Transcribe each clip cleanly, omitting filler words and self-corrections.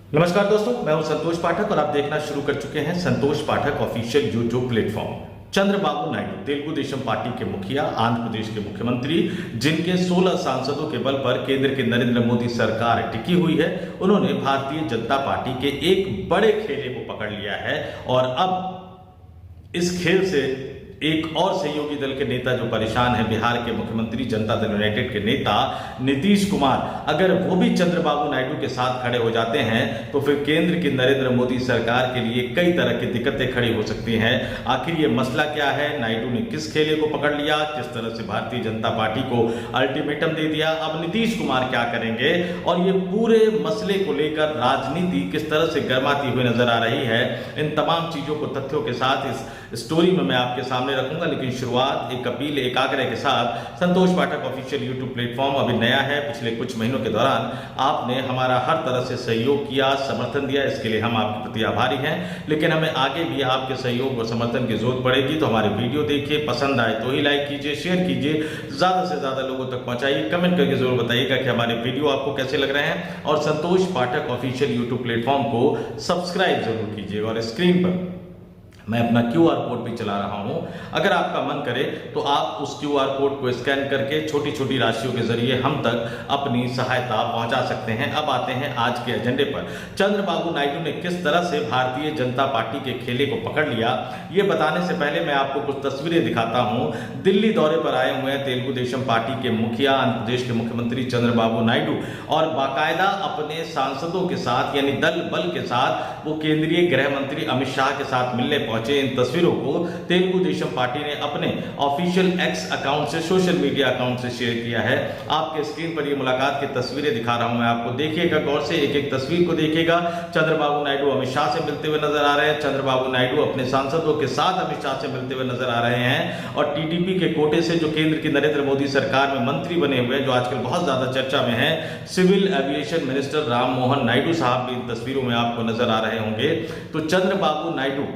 नमस्कार दोस्तों, मैं हूं संतोष पाठक और आप देखना शुरू कर चुके हैं Santosh Pathak official YouTube platform. Chandrababu Naidu Telugu Desam Party के मुखिया, आंध्र प्रदेश के मुख्यमंत्री, जिनके 16 सांसदों के बल पर केंद्र की नरेंद्र मोदी सरकार टिकी हुई है, उन्होंने भारतीय जनता पार्टी के एक बड़े खेले को पकड़ लिया है और अब इस खेल से एक और सहयोगी दल के नेता जो परेशान है, बिहार के मुख्यमंत्री, जनता दल यूनाइटेड के नेता नीतीश कुमार, अगर वो भी चंद्रबाबू नायडू के साथ खड़े हो जाते हैं तो फिर केंद्र की नरेंद्र मोदी सरकार के लिए कई तरह की दिक्कतें खड़ी हो सकती हैं। आखिर ये मसला क्या है? नायडू ने किस खेले को पकड़ लिया? किस तरह से भारतीय जनता पार्टी को अल्टीमेटम दे दिया? अब नीतीश कुमार क्या करेंगे? और ये पूरे मसले को लेकर राजनीति किस तरह से गर्माती हुई नजर आ रही है? इन तमाम चीजों को, तथ्यों के साथ इस स्टोरी में मैं आपके सामने रखूंगा। लेकिन शुरुआत एक अपील, एक आग्रह के साथ। संतोष पाठक ऑफिशियल यूट्यूब प्लेटफॉर्म अभी नया है। पिछले कुछ महीनों के दौरान आपने हमारा हर तरह से सहयोग किया, समर्थन दिया, इसके लिए हम आपके प्रति आभारी हैं। लेकिन हमें आगे भी आपके सहयोग और समर्थन की जरूरत पड़ेगी, तो हमारे वीडियो देखिए, पसंद आए तो ही लाइक कीजिए, शेयर कीजिए, ज्यादा से ज्यादा लोगों तक पहुंचाइए, कमेंट करके जरूर बताइएगा कि हमारे वीडियो आपको कैसे लग रहे हैं। और संतोष पाठक ऑफिशियल यूट्यूब प्लेटफॉर्म को सब्सक्राइब जरूर कीजिएगा। और स्क्रीन पर मैं अपना QR कोड भी चला रहा हूं। अगर आपका मन करे तो आप उस QR कोड को स्कैन करके छोटी छोटी राशियों के जरिए हम तक अपनी सहायता पहुंचा सकते हैं। अब आते हैं आज के एजेंडे पर। चंद्रबाबू नायडू ने किस तरह से भारतीय जनता पार्टी के खेले को पकड़ लिया, ये बताने से पहले मैं आपको कुछ तस्वीरें दिखाता हूं। दिल्ली दौरे पर आए हुए हैं तेलुगु देशम पार्टी के मुखिया, आंध्र प्रदेश के मुख्यमंत्री चंद्रबाबू नायडू, और बाकायदा अपने सांसदों के साथ, यानी दल बल के साथ, वो केंद्रीय गृह मंत्री अमित शाह के साथ मिलने पहुंचे। इन तस्वीरों को तेलुगु देशम पार्टी ने अपने ऑफिशियल एक्स अकाउंट से, सोशल मीडिया अकाउंट से शेयर किया है। आपके स्क्रीन पर ये मुलाकात की तस्वीरें दिखा रहा हूं मैं आपको। देखिएगा गौर से, एक एक तस्वीर को देखिएगा। चंद्रबाबू नायडू अमित शाह से मिलते हुए नजर आ रहे हैं। चंद्रबाबू नायडू अपने सांसदों के साथ अमित शाह से मिलते हुए नजर आ रहे हैं। और टीडीपी के कोटे से, जो केंद्र की नरेंद्र मोदी सरकार में मंत्री बने हुए हैं, जो आजकल बहुत ज्यादा चर्चा में है, civil aviation minister Ram Mohan Naidu साहब भी इन तस्वीरों में आपको नजर आ रहे होंगे। तो चंद्रबाबू नायडू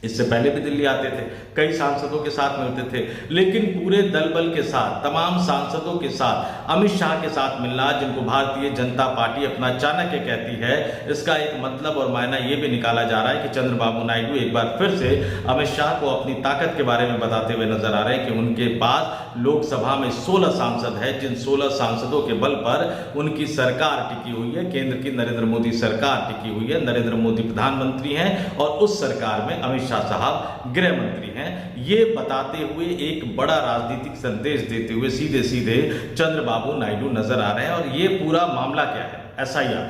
इससे पहले भी दिल्ली आते थे, कई सांसदों के साथ मिलते थे, लेकिन पूरे दल बल के साथ, तमाम सांसदों के साथ, अमित शाह के साथ मिलना, जिनको भारतीय जनता पार्टी अपना चाणक्य कहती है, इसका एक मतलब और मायना यह भी निकाला जा रहा है कि चंद्रबाबू नायडू एक बार फिर से अमित शाह को अपनी ताकत के बारे में बताते हुए नजर आ रहे हैं कि उनके पास लोकसभा में 16 सांसद है, जिन 16 सांसदों के बल पर उनकी सरकार टिकी हुई है, केंद्र की नरेंद्र मोदी सरकार टिकी हुई है। नरेंद्र मोदी प्रधानमंत्री हैं और उस सरकार में अमित शाह साहब गृह मंत्री हैं। ये बताते हुए एक बड़ा राजनीतिक संदेश देते हुए सीधे सीधे चंद्रबाबू नायडू नजर आ रहे हैं। और ये पूरा मामला क्या है? SIR,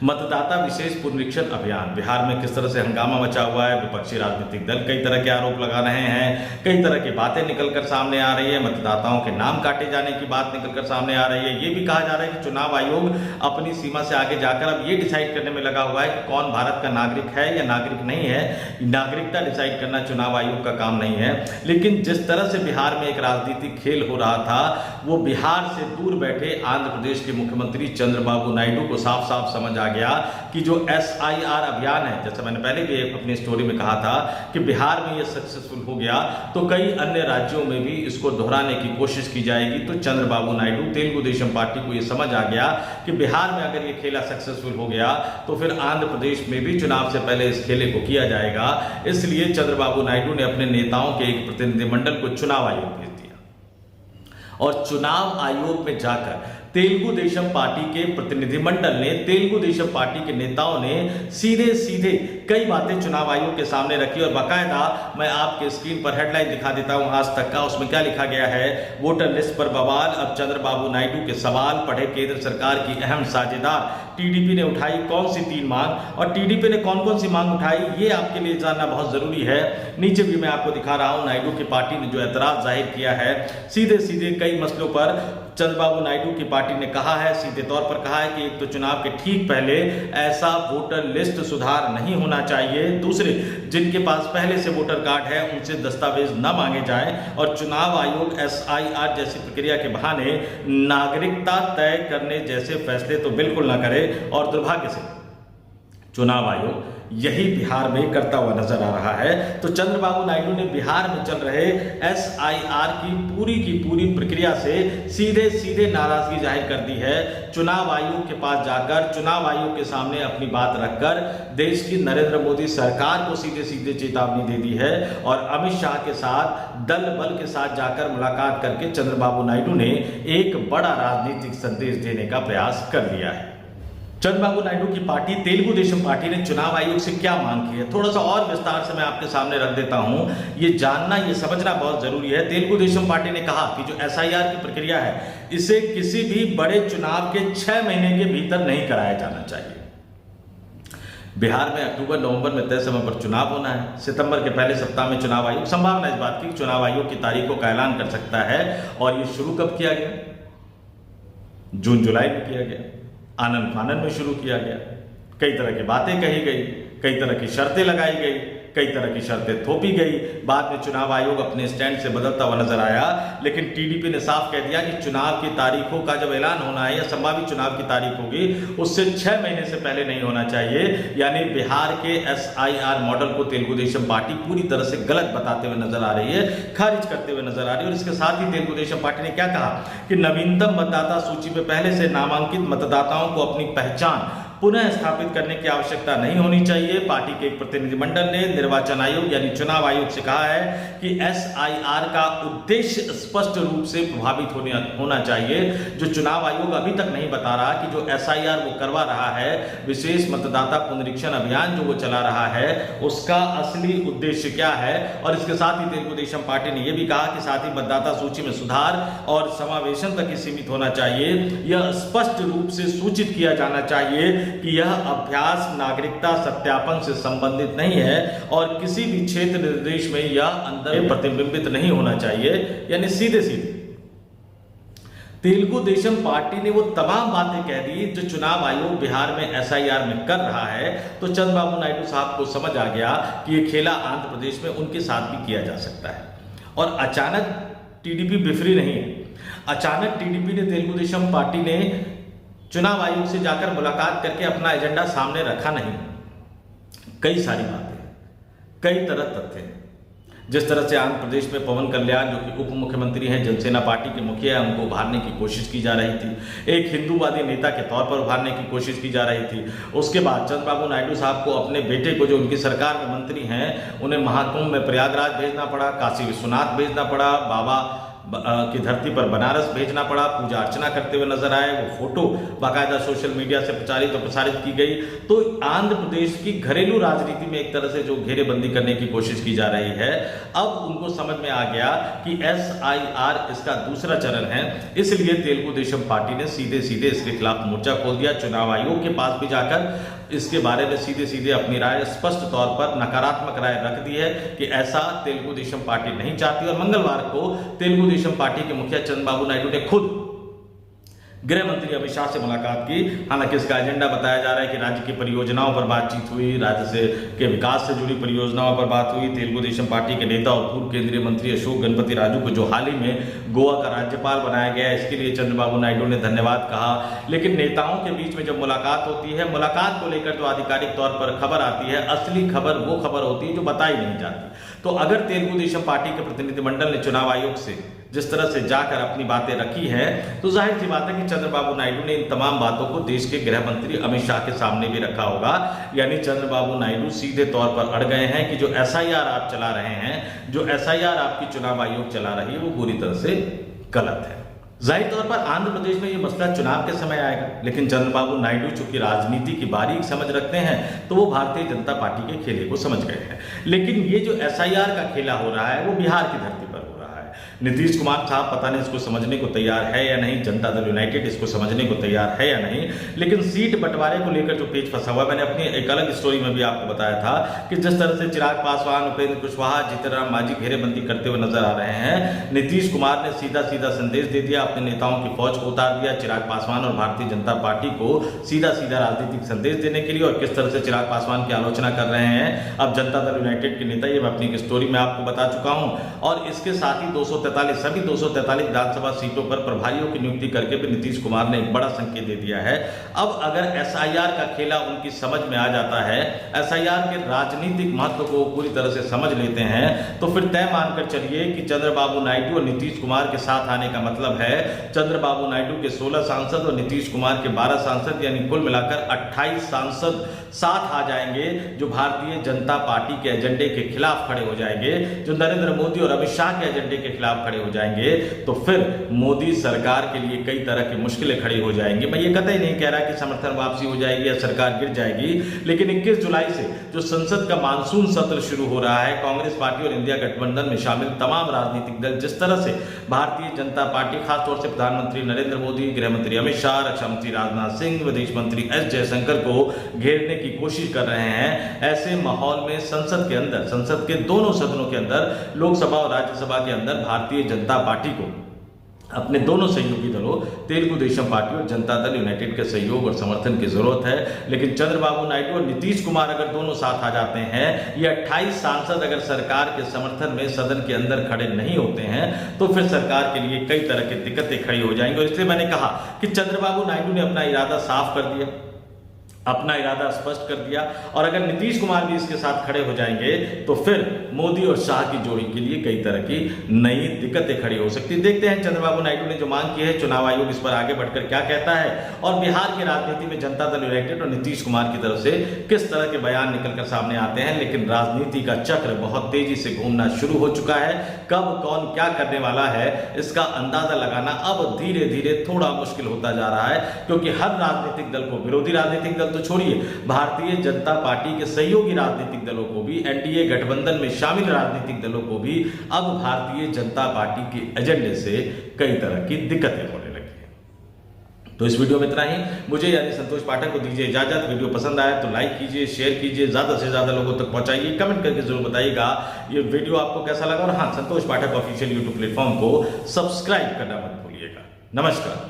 मतदाता विशेष पुनरीक्षण अभियान। बिहार में किस तरह से हंगामा मचा हुआ है, विपक्षी राजनीतिक दल कई तरह के आरोप लगा रहे हैं, कई तरह की बातें निकलकर सामने आ रही है, मतदाताओं के नाम काटे जाने की बात निकलकर सामने आ रही है। ये भी कहा जा रहा है कि चुनाव आयोग अपनी सीमा से आगे जाकर अब ये डिसाइड करने में लगा हुआ है कि कौन भारत का नागरिक है या नागरिक नहीं है। नागरिकता डिसाइड करना चुनाव आयोग का काम नहीं है। लेकिन जिस तरह से बिहार में एक राजनीतिक खेल हो रहा था, वो बिहार से दूर बैठे आंध्र प्रदेश के मुख्यमंत्री चंद्रबाबू नायडू को साफ साफ समझ आ गया कि जो SIR अभियान है, जैसे मैंने पहले भी अपनी स्टोरी में कहा था कि बिहार में ये सक्सेसफुल हो गया तो कई अन्य राज्यों में भी इसको दोहराने की कोशिश की जाएगी। तो चंद्रबाबू नायडू, तेलुगु देशम पार्टी को ये समझ आ गया कि बिहार में अगर ये खेला सक्सेसफुल हो गया तो फिर आंध्र प्रदेश में भी चुनाव से पहले इस खेले को किया जाएगा। इसलिए चंद्रबाबू नायडू ने अपने नेताओं के एक प्रतिनिधिमंडल को चुनाव आयोग भेज दिया और चुनाव आयोग में जाकर तेलुगु देशम पार्टी के प्रतिनिधिमंडल ने, तेलुगु देशम पार्टी के नेताओं ने सीधे सीधे कई बातें चुनाव आयोग के सामने रखी। और बाकायदा मैं आपके स्क्रीन पर हेडलाइन दिखा देता हूं आज तक का। उसमें क्या लिखा गया है? वोटर लिस्ट पर बवाल, अब चंद्रबाबू नायडू के सवाल, पढ़े केंद्र सरकार की अहम साझेदार। टीडीपी ने उठाई कौन सी 3 मांग और टीडीपी ने कौन कौन सी मांग उठाई, ये आपके लिए जानना बहुत जरूरी है। नीचे भी मैं आपको दिखा रहा हूं नायडू की पार्टी ने जो एतराज जाहिर किया है, सीधे सीधे कई मसलों पर चंद्रबाबू नायडू की पार्टी ने कहा है, सीधे तौर पर कहा है कि एक तो चुनाव के ठीक पहले ऐसा वोटर लिस्ट सुधार नहीं होना चाहिए। दूसरे, जिनके पास पहले से वोटर कार्ड है उनसे दस्तावेज न मांगे जाएं और चुनाव आयोग SIR जैसी प्रक्रिया के बहाने नागरिकता तय करने जैसे फैसले तो बिल्कुल ना करे। और दुर्भाग्य से चुनाव आयोग यही बिहार में करता हुआ नजर आ रहा है। तो चंद्रबाबू नायडू ने बिहार में चल रहे SIR की पूरी प्रक्रिया से सीधे सीधे नाराजगी जाहिर कर दी है। चुनाव आयोग के पास जाकर, चुनाव आयोग के सामने अपनी बात रखकर देश की नरेंद्र मोदी सरकार को सीधे सीधे चेतावनी दे दी है और अमित शाह के साथ दल बल के साथ जाकर मुलाकात करके चंद्रबाबू नायडू ने एक बड़ा राजनीतिक संदेश देने का प्रयास कर लिया है। चंद्रबाबू नायडू की पार्टी तेलुगु देशम पार्टी ने चुनाव आयोग से क्या मांग की है, थोड़ा सा और विस्तार से मैं आपके सामने रख देता हूं। ये जानना, ये समझना बहुत जरूरी है। तेलुगु देशम पार्टी ने कहा कि जो SIR की प्रक्रिया है, इसे किसी भी बड़े चुनाव के 6 महीने के भीतर नहीं कराया जाना चाहिए। बिहार में अक्टूबर नवंबर में तय समय पर चुनाव होना है। सितंबर के पहले सप्ताह में चुनाव आयोग, संभावना इस बात की चुनाव आयोग की तारीखों का ऐलान कर सकता है। और ये शुरू कब किया गया? जून जुलाई में किया गया, आनंद फानन में शुरू किया गया। कई तरह की बातें कही गई, कई तरह की शर्तें लगाई गई, कई तरह की शर्तें थोपी गई। बाद में चुनाव आयोग अपने स्टैंड से बदलता हुआ नजर आया, लेकिन TDP ने साफ कह दिया कि चुनाव की तारीखों का जब ऐलान होना है या संभावित चुनाव की तारीख होगी, उससे 6 महीने से पहले नहीं होना चाहिए। यानी बिहार के SIR मॉडल को तेलुगु देशम पार्टी पूरी तरह से गलत बताते हुए नजर आ रही है, खारिज करते हुए नजर आ रही है। और इसके साथ ही तेलुगु देशम पार्टी ने क्या कहा कि नवीनतम मतदाता सूची में पहले से नामांकित मतदाताओं को अपनी पहचान पुनः स्थापित करने की आवश्यकता नहीं होनी चाहिए। पार्टी के एक प्रतिनिधिमंडल ने निर्वाचन आयोग यानी चुनाव आयोग से कहा है कि SIR का उद्देश्य स्पष्ट रूप से प्रभावित होना चाहिए। जो चुनाव आयोग अभी तक नहीं बता रहा कि जो SIR वो करवा रहा है, विशेष मतदाता पुनरीक्षण अभियान जो वो चला रहा है, उसका असली उद्देश्य क्या है। और इसके साथ ही तेलुगु देशम पार्टी ने यह भी कहा कि साथ ही मतदाता सूची में सुधार और समावेशन तक ही सीमित होना चाहिए। यह स्पष्ट रूप से सूचित किया जाना चाहिए कि यह अभ्यास नागरिकता सत्यापन से संबंधित नहीं है और किसी भी क्षेत्र निर्देश में यह अंदर प्रतिबिंबित नहीं होना चाहिए। यानी सीधे सीधे तेलुगु देशम पार्टी ने वो तमाम बातें कह दी जो चुनाव आयोग बिहार में SIR में कर रहा है। तो चंद्रबाबू नायडू साहब को समझ आ गया कि ये खेला आंध्र प्रदेश में उनके साथ भी किया जा सकता है। और अचानक TDP बिफरी नहीं है। अचानक TDP ने, तेलुगु देशम पार्टी ने चुनाव आयोग से जाकर मुलाकात करके अपना एजेंडा सामने रखा नहीं। कई सारी बातें, कई तरह तथ्य, जिस तरह से आंध्र प्रदेश में पवन कल्याण जो कि उप मुख्यमंत्री हैं, जनसेना पार्टी के मुखिया हैं, उनको उभारने की कोशिश की जा रही थी। एक हिंदूवादी नेता के तौर पर उभारने की कोशिश की जा रही थी। उसके बाद चंद्रबाबू नायडू साहब को अपने बेटे को, जो उनकी सरकार में मंत्री हैं, उन्हें महाकुंभ में प्रयागराज भेजना पड़ा, काशी विश्वनाथ भेजना पड़ा, बाबा की धरती पर बनारस भेजना पड़ा, पूजा अर्चना करते हुए नजर आए। वो फोटो बाकायदा सोशल मीडिया से प्रचारित और प्रसारित की गई। तो आंध्र प्रदेश की घरेलू राजनीति में एक तरह से जो घेरेबंदी करने की कोशिश की जा रही है, अब उनको समझ में आ गया कि SIR इसका दूसरा चरण है। इसलिए तेलुगु देशम पार्टी ने सीधे सीधे इसके खिलाफ मोर्चा खोल दिया। चुनाव आयोग के पास भी जाकर इसके बारे में सीधे सीधे अपनी राय, स्पष्ट तौर पर नकारात्मक राय रख दी है कि ऐसा तेलुगु देशम पार्टी नहीं चाहती। और मंगलवार को तेलुगु देशम पार्टी के मुखिया चंद्रबाबू नायडू ने खुद गृह मंत्री अमित शाह से मुलाकात की। हालांकि इसका एजेंडा बताया जा रहा है कि राज्य की परियोजनाओं पर बातचीत हुई, राज्य के विकास से जुड़ी परियोजनाओं पर बात हुई। तेलुगु देशम पार्टी के नेता और पूर्व केंद्रीय मंत्री अशोक गणपति राजू को जो हाल ही में गोवा का राज्यपाल बनाया गया, इसके लिए चंद्रबाबू नायडू ने धन्यवाद कहा। लेकिन नेताओं के बीच में जब मुलाकात होती है, मुलाकात को लेकर जो आधिकारिक तौर पर खबर आती है, असली खबर वो खबर होती है जो बताई नहीं जाती। तो अगर तेलुगु देशम पार्टी के प्रतिनिधिमंडल ने चुनाव आयोग से जिस तरह से जाकर अपनी बातें रखी हैं, तो जाहिर सी बात है कि चंद्रबाबू नायडू ने इन तमाम बातों को देश के गृह मंत्री अमित शाह के सामने भी रखा होगा। यानी चंद्रबाबू नायडू सीधे तौर पर अड़ गए हैं कि जो SIR आप चला रहे हैं, जो SIR आपकी चुनाव आयोग चला रही है, वो पूरी तरह से गलत है। जाहिर तौर पर आंध्र प्रदेश में ये मसला चुनाव के समय आएगा, लेकिन चंद्रबाबू नायडू चूंकि राजनीति की बारीक समझ रखते हैं, तो वो भारतीय जनता पार्टी के खेले को समझ गए हैं। लेकिन ये जो SIR का खेला हो रहा है, वो बिहार की धरती पर हो रहा है। नीतीश कुमार साहब पता नहीं इसको समझने को तैयार है या नहीं, जनता दल यूनाइटेड इसको समझने को तैयार है या नहीं, लेकिन सीट बंटवारे को लेकर जो पेच फंसा हुआ, मैंने अपनी एक अलग स्टोरी में भी आपको बताया था कि जिस तरह से चिराग पासवान, उपेंद्र कुशवाहा, जीतन राम मांझी घेरेबंदी करते हुए नजर आ रहे हैं। नीतीश कुमार ने सीधा सीधा संदेश दे दिया, अपने नेताओं की फौज को उतार दिया चिराग पासवान और भारतीय जनता पार्टी को सीधा सीधा राजनीतिक संदेश देने के लिए। और किस तरह से चिराग पासवान की आलोचना कर रहे हैं अब जनता दल यूनाइटेड के नेता, ये मैं अपनी स्टोरी में आपको बता चुका हूं। और इसके साथ ही 273 243 सभी 243 विधानसभा सीटों पर प्रभारियों की नियुक्ति करके भी नीतीश कुमार ने एक बड़ा संकेत दे दिया है। अब अगर एसआईआर का खेला उनकी समझ में आ जाता है, एसआईआर के राजनीतिक महत्व को पूरी तरह से समझ लेते हैं, तो फिर तय मानकर चलिए कि चंद्रबाबू नायडू और नीतीश कुमार के साथ आने का मतलब है चंद्रबाबू नायडू के 16 सांसद और नीतीश कुमार के 12 सांसद, यानी कुल मिलाकर 28 सांसद साथ आ जाएंगे, जो भारतीय जनता पार्टी के एजेंडे के खिलाफ खड़े हो जाएंगे, जो नरेंद्र मोदी और अमित शाह के एजेंडे के खिलाफ खड़े हो जाएंगे। तो फिर मोदी सरकार के लिए कई तरह की मुश्किलें खड़ी हो जाएंगी। मैं ये कतई नहीं कह रहा कि समर्थन वापसी हो जाएगी या सरकार गिर जाएगी, लेकिन 21 जुलाई से जो संसद का मानसून सत्र शुरू हो रहा है, कांग्रेस पार्टी और इंडिया गठबंधन में शामिल तमाम राजनीतिक दल जिस तरह से भारतीय जनता पार्टी, खासतौर से प्रधानमंत्री नरेंद्र मोदी, गृह मंत्री अमित शाह, रक्षा मंत्री राजनाथ सिंह, विदेश मंत्री एस जयशंकर को घेरने की कोशिश कर रहे हैं, ऐसे माहौल में संसद के अंदर, संसद के दोनों सदनों के अंदर, लोकसभा और राज्यसभा के अंदर भारतीय जनता पार्टी को अपने दोनों सहयोगी दलों तेलुगु देशम पार्टी और जनता दल यूनाइटेड के सहयोग और समर्थन की जरूरत है। लेकिन चंद्रबाबू नायडू और नीतीश कुमार अगर दोनों साथ आ जाते हैं, ये 28 सांसद अगर सरकार के समर्थन में सदन के अंदर खड़े नहीं होते हैं, तो फिर सरकार के लिए कई तरह की दिक्कतें खड़ी हो जाएंगी। और इसलिए मैंने कहा कि चंद्रबाबू नायडू ने अपना इरादा साफ कर दिया, अपना इरादा स्पष्ट कर दिया, और अगर नीतीश कुमार भी इसके साथ खड़े हो जाएंगे तो फिर मोदी और शाह की जोड़ी के लिए कई तरह की नई दिक्कतें खड़ी हो सकती है। देखते हैं चंद्रबाबू नायडू ने जो मांग की है, चुनाव आयोग इस पर आगे बढ़कर क्या कहता है, और बिहार की राजनीति में जनता दल यूनाइटेड और नीतीश कुमार की तरफ से किस तरह के बयान निकलकर सामने आते हैं। लेकिन राजनीति का चक्र बहुत तेजी से घूमना शुरू हो चुका है। कब कौन क्या करने वाला है, इसका अंदाजा लगाना अब धीरे धीरे थोड़ा मुश्किल होता जा रहा है, क्योंकि हर राजनीतिक दल को, विरोधी राजनीतिक दल तो छोड़िए, भारतीय जनता पार्टी के सहयोगी राजनीतिक दलों को भी, एनडीए गठबंधन में शामिल राजनीतिक दलों को भी अब भारतीय जनता पार्टी के एजेंडे से कई तरह की दिक्कतें होने लगी हैं। तो इस वीडियो में इतना ही। मुझे यानी संतोष पाठक को दीजिए इजाजत। वीडियो पसंद आए तो लाइक कीजिए, शेयर कीजिए, ज्यादा से ज्यादा लोगों तक पहुंचाइए, कमेंट करके जरूर बताइएगा ये वीडियो आपको कैसा लगा। और हाँ, संतोष पाठक ऑफिशियल यूट्यूब प्लेटफॉर्म को सब्सक्राइब करना मत भूलिएगा। नमस्कार।